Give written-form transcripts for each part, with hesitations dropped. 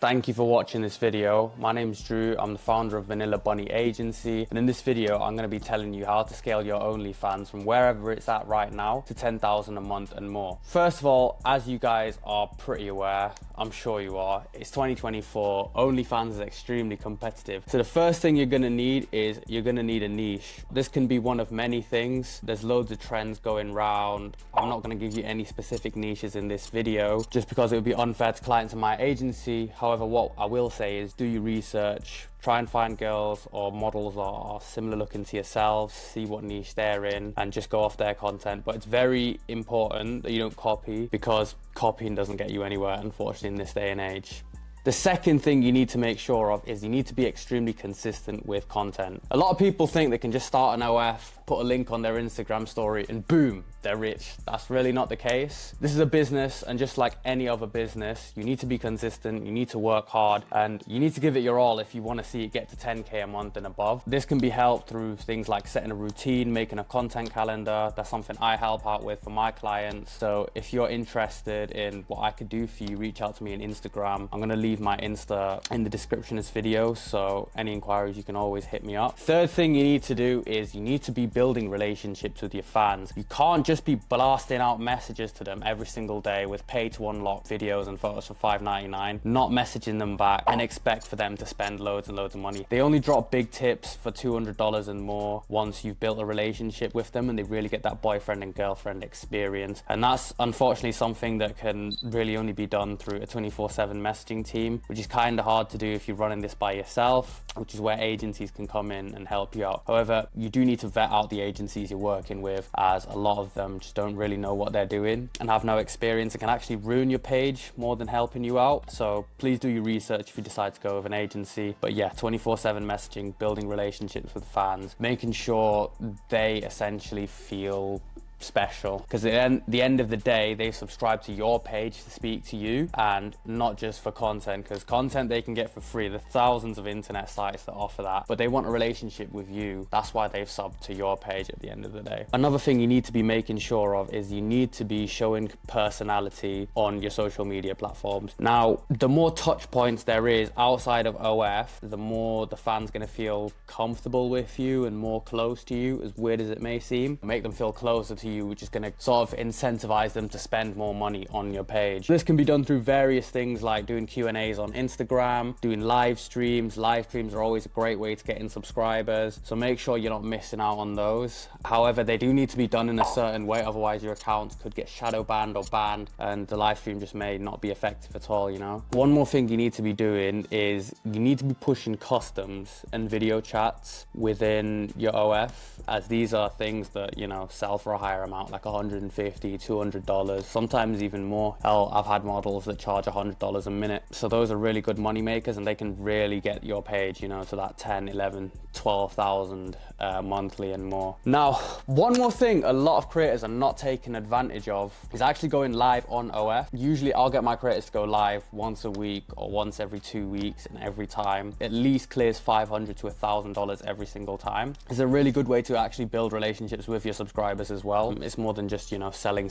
Thank you for watching this video. My name's Drew. I'm the founder of Vanilla Bunny Agency. And in this video, I'm going to be telling you how to scale your OnlyFans from wherever it's at right now to 10,000 a month and more. First of all, as you guys are pretty aware, I'm sure you are, it's 2024. OnlyFans is extremely competitive. So the first thing you're going to need is you're going to need a niche. This can be one of many things. There's loads of trends going around. I'm not going to give you any specific niches in this video just because it would be unfair to clients in my agency. However, what I will say is do your research, try and find girls or models that are similar looking to yourselves, see what niche they're in and just go off their content. But it's very important that you don't copy, because copying doesn't get you anywhere, unfortunately, in this day and age. The second thing you need to make sure of is you need to be extremely consistent with content. A lot of people think they can just start an OF, put a link on their Instagram story and boom, they're rich. That's really not the case. This is a business, and just like any other business, you need to be consistent, you need to work hard, and you need to give it your all if you want to see it get to 10K a month and above. This can be helped through things like setting a routine, making a content calendar. That's something I help out with for my clients. So if you're interested in what I could do for you, reach out to me on Instagram. I'm going to leave my Insta in the description of this video, so any inquiries you can always hit me up. Third thing you need to do is you need to be building relationships with your fans. You can't just be blasting out messages to them every single day with pay to unlock videos and photos for $5.99, not messaging them back and expect for them to spend loads and loads of money. They only drop big tips for $200 and more once you've built a relationship with them and they really get that boyfriend and girlfriend experience. And that's unfortunately something that can really only be done through a 24/7 messaging team, which is kind of hard to do if you're running this by yourself, which is where agencies can come in and help you out. However, you do need to vet out the agencies you're working with, as a lot of them just don't really know what they're doing and have no experience. It can actually ruin your page more than helping you out. So please do your research if you decide to go with an agency. But yeah, 24/7 messaging, building relationships with fans, making sure they essentially feel special, because at the end of the day they subscribe to your page to speak to you, and not just for content, because content they can get for free. There's thousands of internet sites that offer that, but they want a relationship with you. That's why they've subbed to your page at the end of the day. Another thing you need to be making sure of is you need to be showing personality on your social media platforms. Now, the more touch points there is outside of OF, the more the fan's going to feel comfortable with you and more close to you, as weird as it may seem. Make them feel closer to you, which is going to sort of incentivize them to spend more money on your page. This can be done through various things like doing Q&As on Instagram, doing live streams. Live streams are always a great way to get in subscribers, so make sure you're not missing out on those. However, they do need to be done in a certain way, otherwise your account could get shadow banned or banned and the live stream just may not be effective at all, you know. One more thing you need to be doing is you need to be pushing customs and video chats within your OF, as these are things that, you know, sell for a higher amount, like $150, $200, sometimes even more. Hell, I've had models that charge $100 a minute. So those are really good money makers, and they can really get your page, you know, to that 10, 11, 12,000 monthly and more. Now, one more thing a lot of creators are not taking advantage of is actually going live on OF. Usually I'll get my creators to go live once a week or once every 2 weeks, and every time at least clears $500 to $1,000 every single time. It's a really good way to actually build relationships with your subscribers as well. It's more than just, you know, selling,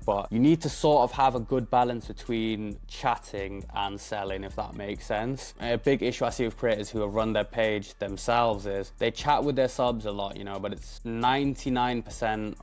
but you need to sort of have a good balance between chatting and selling, if that makes sense. A big issue I see with creators who have run their page themselves is they chat with their subs a lot, you know, but it's 99%,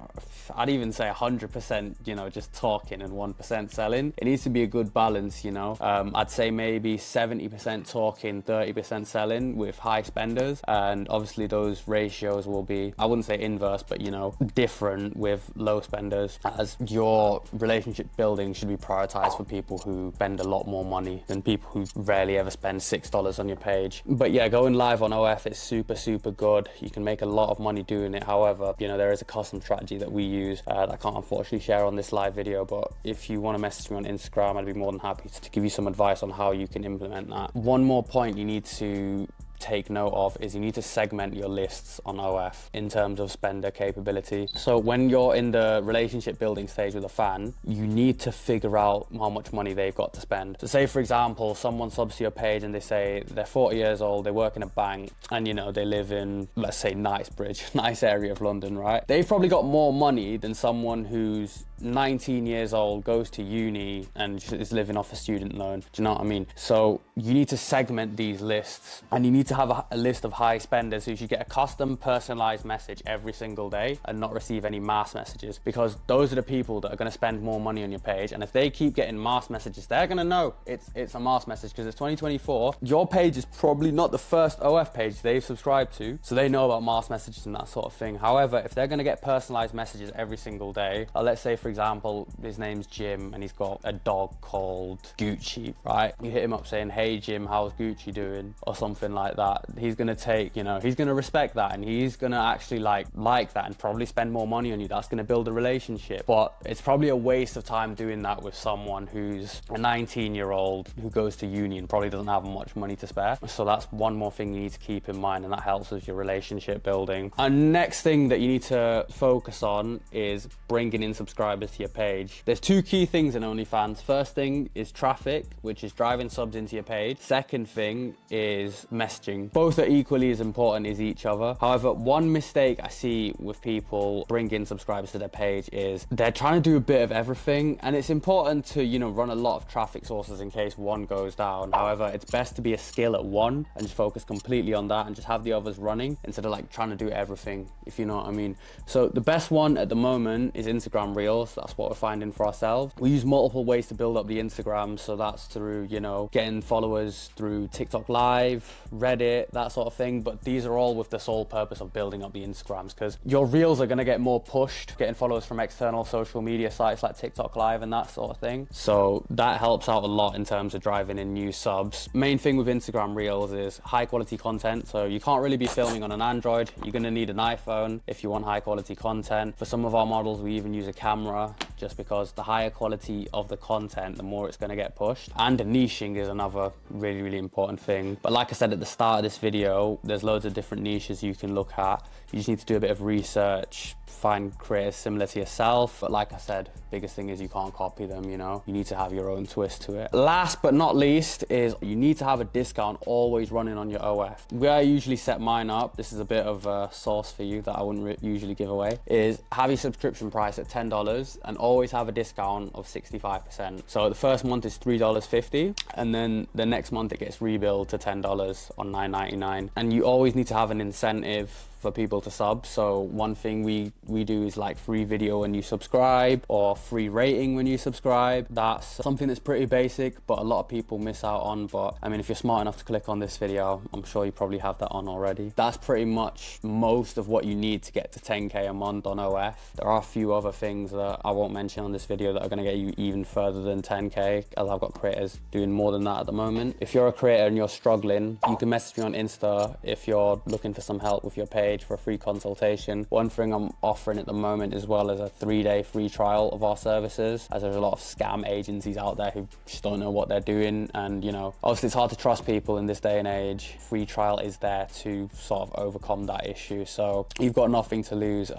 I'd even say 100%, you know, just talking and 1% selling. It needs to be a good balance, you know. I'd say maybe 70% talking, 30% selling with high spenders, and obviously those ratios will be, I wouldn't say inverse, but, you know, different with low spenders, as your relationship building should be prioritized for people who spend a lot more money than people who rarely ever spend $6 on your page. But yeah, going live on OF is super good. You can make a lot of money doing it. However, you know, there is a custom strategy that we use that I can't unfortunately share on this live video, but if you want to message me on Instagram, I'd be more than happy to give you some advice on how you can implement that. One more point you need to take note of is you need to segment your lists on OF in terms of spender capability. So when you're in the relationship building stage with a fan, you need to figure out how much money they've got to spend. So say, for example, someone subs to your page and they say they're 40 years old, they work in a bank, and, you know, they live in, let's say, Knightsbridge, nice area of London, right? They've probably got more money than someone who's 19 years old, goes to uni and is living off a student loan. Do you know what I mean? So you need to segment these lists, and you need to have a list of high spenders who should get a custom personalized message every single day and not receive any mass messages, because those are the people that are going to spend more money on your page. And if they keep getting mass messages, they're going to know it's a mass message, because it's 2024. Your page is probably not the first OF page they've subscribed to, so they know about mass messages and that sort of thing. However, if they're going to get personalized messages every single day, let's say for example his name's Jim and he's got a dog called Gucci, right? You hit him up saying, hey Jim, how's Gucci doing, or something like that. He's going to take, you know, he's going to respect that, and he's going to actually like that and probably spend more money on you. That's going to build a relationship. But it's probably a waste of time doing that with someone who's a 19-year-old who goes to uni and probably doesn't have much money to spare. So that's one more thing you need to keep in mind, and that helps with your relationship building. And next thing that you need to focus on is bringing in subscribers to your page. There's two key things in OnlyFans. First thing is traffic, which is driving subs into your page. Second thing is messaging. Both are equally as important as each other. However, one mistake I see with people bringing subscribers to their page is they're trying to do a bit of everything, and it's important to, you know, run a lot of traffic sources in case one goes down. However, it's best to be a skill at one and just focus completely on that and just have the others running instead of like trying to do everything, if you know what I mean. So the best one at the moment is Instagram Reels. That's what we're finding for ourselves. We use multiple ways to build up the Instagram, so that's through, you know, getting followers through TikTok Live, Reddit, that sort of thing. But these are all with the sole purpose of building up the Instagrams, because your Reels are going to get more pushed, getting followers from external social media sites like TikTok Live and that sort of thing. So that helps out a lot in terms of driving in new subs. Main thing with Instagram Reels is high quality content. So you can't really be filming on an Android. You're going to need an iPhone if you want high quality content. For some of our models, we even use a camera, just because the higher quality of the content, the more it's going to get pushed. And niching is another really important thing. But like I said at the start of this video, there's loads of different niches you can look at. You just need to do a bit of research, find creators similar to yourself. But like I said, biggest thing is you can't copy them, you know? You need to have your own twist to it. Last but not least is you need to have a discount always running on your OF. Where I usually set mine up, this is a bit of a sauce for you that I wouldn't usually give away, is have your subscription price at $10 and always have a discount of 65%. So the first month is $3.50, and then the next month it gets rebilled to $10 on $9.99. And you always need to have an incentive for people to sub. So one thing we do is like free video when you subscribe, or free rating when you subscribe. That's something that's pretty basic, but a lot of people miss out on. But I mean, if you're smart enough to click on this video, I'm sure you probably have that on already. That's pretty much most of what you need to get to 10K a month on OF. There are a few other things that I won't mention on this video that are going to get you even further than 10K, as I've got creators doing more than that at the moment. If you're a creator and you're struggling, you can message me on Insta if you're looking for some help with your page for a free consultation. One thing I'm offering at the moment as well is a 3-day free trial of our services, as there's a lot of scam agencies out there who just don't know what they're doing. And you know, obviously it's hard to trust people in this day and age. Free trial is there to sort of overcome that issue. So you've got nothing to lose.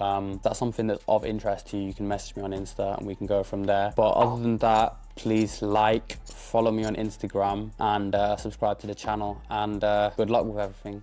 That's something that's of interest to you, you can message me on Insta and we can go from there. But other than that, please like, follow me on Instagram, and subscribe to the channel, and good luck with everything.